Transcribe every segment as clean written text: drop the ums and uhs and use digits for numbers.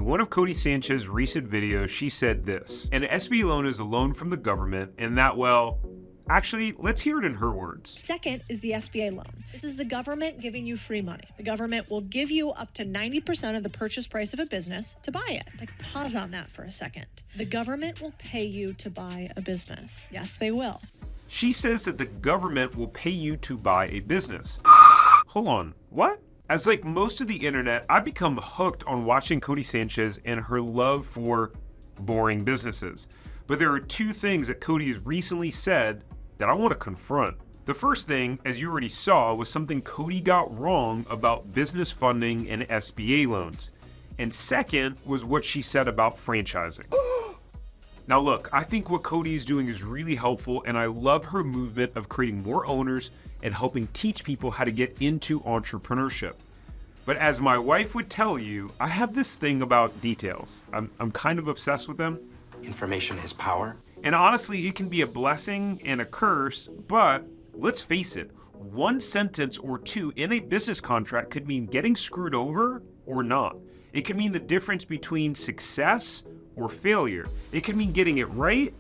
one of Codie Sanchez's recent videos, she said this: an SBA loan is a loan from the government, and that, well, actually, let's hear it in her words. Second is the SBA loan. This is the government giving you free money. The government will give you up to 90% of the purchase price of a business to buy it. Like, pause on that for a second. The government will pay you to buy a business. Yes, they will. She says that the government will pay you to buy a business. Hold on, what? As like most of the internet, I've become hooked on watching Codie Sanchez and her love for boring businesses. But there are two things that Codie has recently said that I want to confront. The first thing, as you already saw, was something Codie got wrong about business funding and SBA loans. And second was what she said about franchising. Now look, I think what Codie is doing is really helpful, and I love her movement of creating more owners and helping teach people how to get into entrepreneurship. But as my wife would tell you, I have this thing about details. I'm kind of obsessed with them. Information is power. And honestly, it can be a blessing and a curse, but let's face it, one sentence or two in a business contract could mean getting screwed over or not. It could mean the difference between success or failure. It could mean getting it right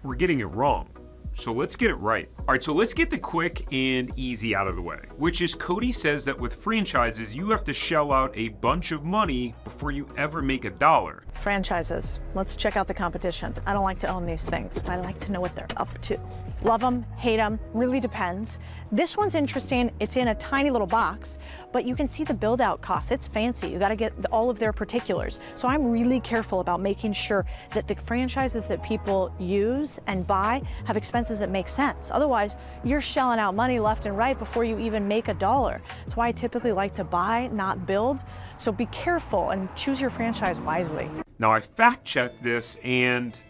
or getting it wrong. So let's get it right. All right, so let's get the quick and easy out of the way, which is Codie says that with franchises, you have to shell out a bunch of money before you ever make a dollar. Franchises. Let's check out the competition. I don't like to own these things, but I like to know what they're up to. Love them, hate them, really depends. This one's interesting. It's in a tiny little box, but you can see the build out costs. It's fancy. You got to get all of their particulars. So I'm really careful about making sure that the franchises that people use and buy have expenses that make sense. Otherwise, you're shelling out money left and right before you even make a dollar. That's why I typically like to buy, not build. So be careful and choose your franchise wisely. Now I fact checked this and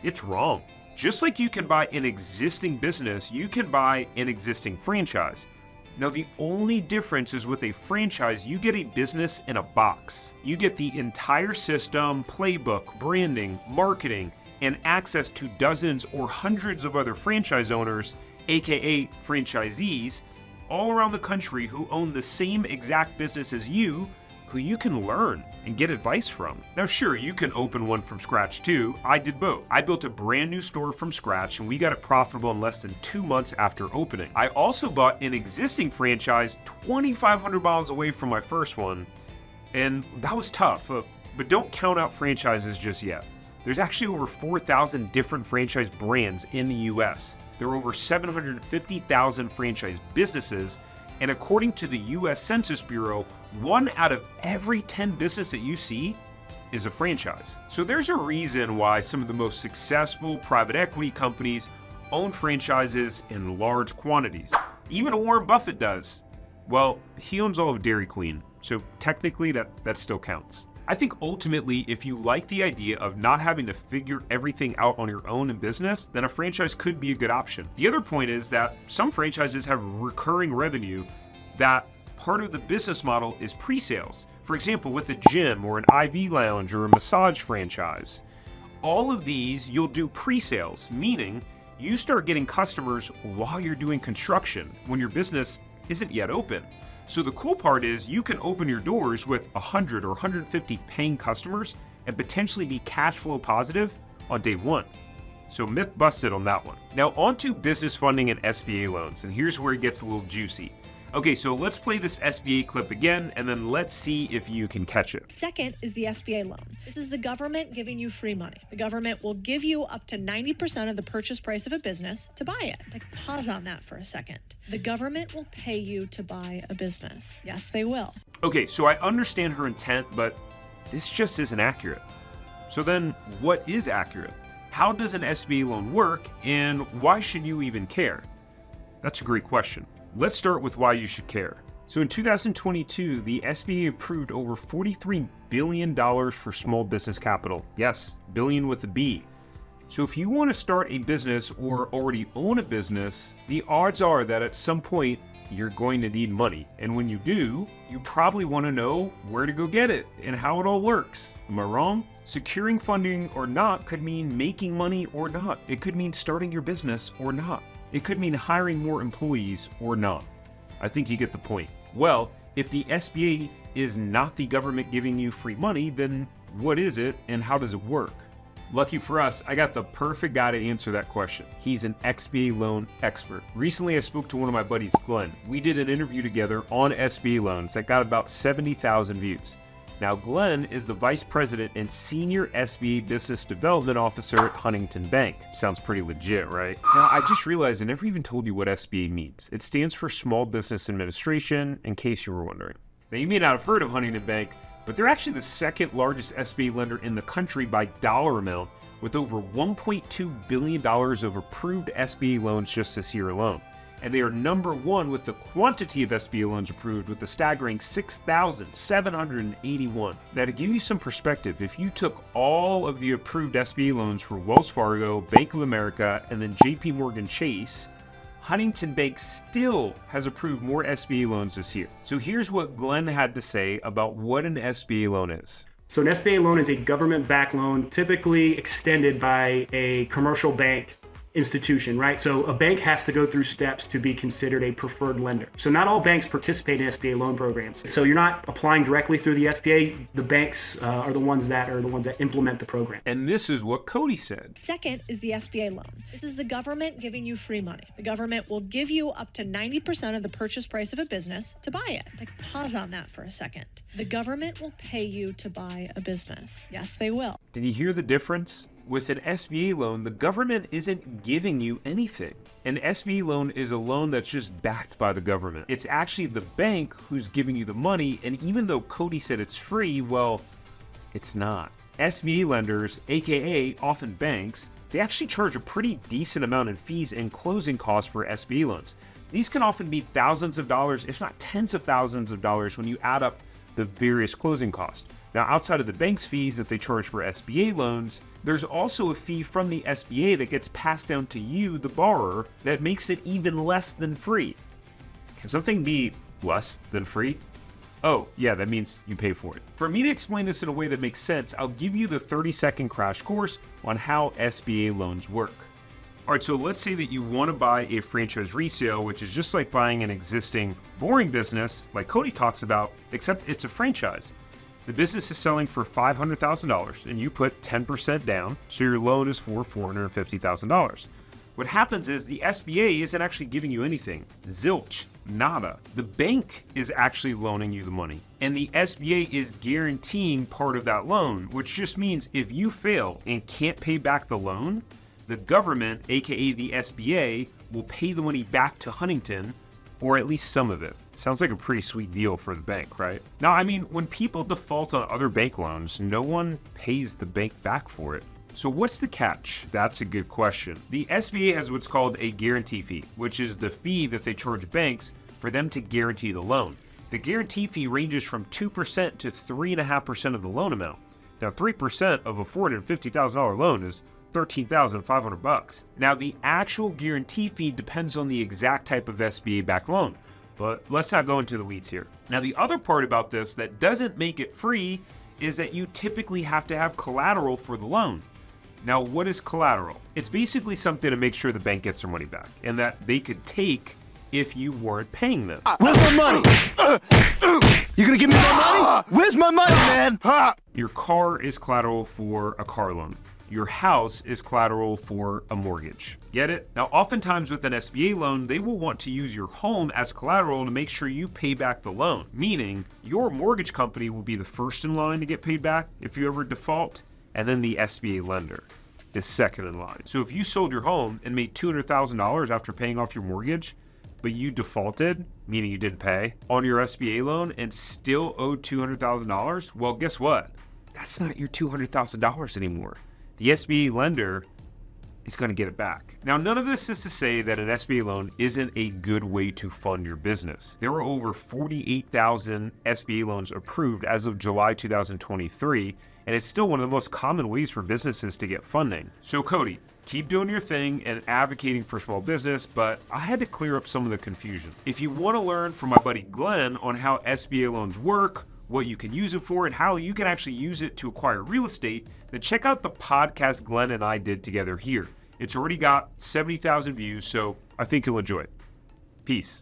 it's wrong. Just like you can buy an existing business, you can buy an existing franchise. Now the only difference is with a franchise, you get a business in a box. You get the entire system, playbook, branding, marketing, and access to dozens or hundreds of other franchise owners, aka franchisees, all around the country who own the same exact business as you, who you can learn and get advice from. Now sure, you can open one from scratch too. I did both. I built a brand new store from scratch and we got it profitable in less than 2 months after opening. I also bought an existing franchise 2,500 miles away from my first one, and that was tough, but don't count out franchises just yet. There's actually over 4,000 different franchise brands in the US. There are over 750,000 franchise businesses, and according to the US Census Bureau, 1 out of every 10 businesses that you see is a franchise. So there's a reason why some of the most successful private equity companies own franchises in large quantities. Even Warren Buffett does. Well, he owns all of Dairy Queen, so technically that still counts. I think ultimately, if you like the idea of not having to figure everything out on your own in business, then a franchise could be a good option. The other point is that some franchises have recurring revenue that part of the business model is pre-sales. For example, with a gym or an IV lounge or a massage franchise. All of these you'll do pre-sales, meaning you start getting customers while you're doing construction when your business isn't yet open. So the cool part is you can open your doors with 100 or 150 paying customers and potentially be cash flow positive on day one. So myth busted on that one. Now on to business funding and SBA loans, and here's where it gets a little juicy. Okay, so let's play this SBA clip again, and then let's see if you can catch it. Second is the SBA loan. This is the government giving you free money. The government will give you up to 90% of the purchase price of a business to buy it. Like, pause on that for a second. The government will pay you to buy a business. Yes, they will. Okay, so I understand her intent, but this just isn't accurate. So then what is accurate? How does an SBA loan work, and why should you even care? That's a great question. Let's start with why you should care. So in 2022, the SBA approved over $43 billion for small business capital. Yes, billion with a B. So if you want to start a business or already own a business, the odds are that at some point you're going to need money. And when you do, you probably want to know where to go get it and how it all works. Am I wrong? Securing funding or not could mean making money or not. It could mean starting your business or not. It could mean hiring more employees or not. I think you get the point. Well, If the SBA is not the government giving you free money, then what is it and how does it work? Lucky for us, I got the perfect guy to answer that question. He's an SBA loan expert. Recently, I spoke to one of my buddies, Glenn. We did an interview together on SBA loans that got about 70,000 views. Now, Glenn is the Vice President and Senior SBA Business Development Officer at Huntington Bank. Sounds pretty legit, right? Now, I just realized I never even told you what SBA means. It stands for Small Business Administration, in case you were wondering. Now, you may not have heard of Huntington Bank, but they're actually the second largest SBA lender in the country by dollar amount, with over $1.2 billion of approved SBA loans just this year alone. And they are number one with the quantity of SBA loans approved with a staggering 6,781. Now, to give you some perspective, if you took all of the approved SBA loans for Wells Fargo, Bank of America, and then JP Morgan Chase, Huntington Bank still has approved more SBA loans this year. So here's what Glenn had to say about what an SBA loan is. So an SBA loan is a government-backed loan typically extended by a commercial bank institution, right? So a bank has to go through steps to be considered a preferred lender. So not all banks participate in SBA loan programs. So you're not applying directly through the SBA. The banks are the ones that implement the program. And this is what Codie said. Second is the SBA loan. This is the government giving you free money. The government will give you up to 90% of the purchase price of a business to buy it. Like, pause on that for a second. The government will pay you to buy a business. Yes, they will. Did you hear the difference? With an SBA loan, the government isn't giving you anything. An SBA loan is a loan that's just backed by the government. It's actually the bank who's giving you the money, and even though Codie said it's free, well, it's not. SBA lenders, aka often banks, they actually charge a pretty decent amount in fees and closing costs for SBA loans. These can often be thousands of dollars, if not tens of thousands of dollars when you add up the various closing costs. Now, outside of the bank's fees that they charge for SBA loans, there's also a fee from the SBA that gets passed down to you, the borrower, that makes it even less than free. Can something be less than free? Oh, yeah, that means you pay for it. For me to explain this in a way that makes sense, I'll give you the 30-second crash course on how SBA loans work. All right, so let's say that you want to buy a franchise resale, which is just like buying an existing boring business like Codie talks about, except it's a franchise. The business is selling for $500,000 and you put 10% down, so your loan is for $450,000. What happens is the SBA isn't actually giving you anything. Zilch, nada. The bank is actually loaning you the money, and the SBA is guaranteeing part of that loan, which just means if you fail and can't pay back the loan, the government, aka the SBA, will pay the money back to Huntington, or at least some of it. Sounds like a pretty sweet deal for the bank, right? Now, I mean, when people default on other bank loans, no one pays the bank back for it. So what's the catch? That's a good question. The SBA has what's called a guarantee fee, which is the fee that they charge banks for them to guarantee the loan. The guarantee fee ranges from 2% to 3.5% of the loan amount. Now, 3% of a $450,000 loan is $13,500. Now, the actual guarantee fee depends on the exact type of SBA-backed loan, but let's not go into the weeds here. Now, the other part about this that doesn't make it free is that you typically have to have collateral for the loan. Now, what is collateral? It's basically something to make sure the bank gets their money back and that they could take if you weren't paying them. Where's my money? You gonna give me my money? Where's my money, man? Your car is collateral for a car loan. Your house is collateral for a mortgage. Get it? Now, oftentimes with an SBA loan, they will want to use your home as collateral to make sure you pay back the loan, meaning your mortgage company will be the first in line to get paid back if you ever default, and then the SBA lender is second in line. So if you sold your home and made $200,000 after paying off your mortgage, but you defaulted, meaning you didn't pay, on your SBA loan and still owed $200,000, well, guess what? That's not your $200,000 anymore. The SBA lender is going to get it back. Now, none of this is to say that an SBA loan isn't a good way to fund your business. There are over 48,000 SBA loans approved as of July 2023, and it's still one of the most common ways for businesses to get funding. So Codie, keep doing your thing and advocating for small business, but I had to clear up some of the confusion. If you want to learn from my buddy Glenn on how SBA loans work, what you can use it for, and how you can actually use it to acquire real estate, then check out the podcast Glenn and I did together here. It's already got 70,000 views, so I think you'll enjoy it. Peace.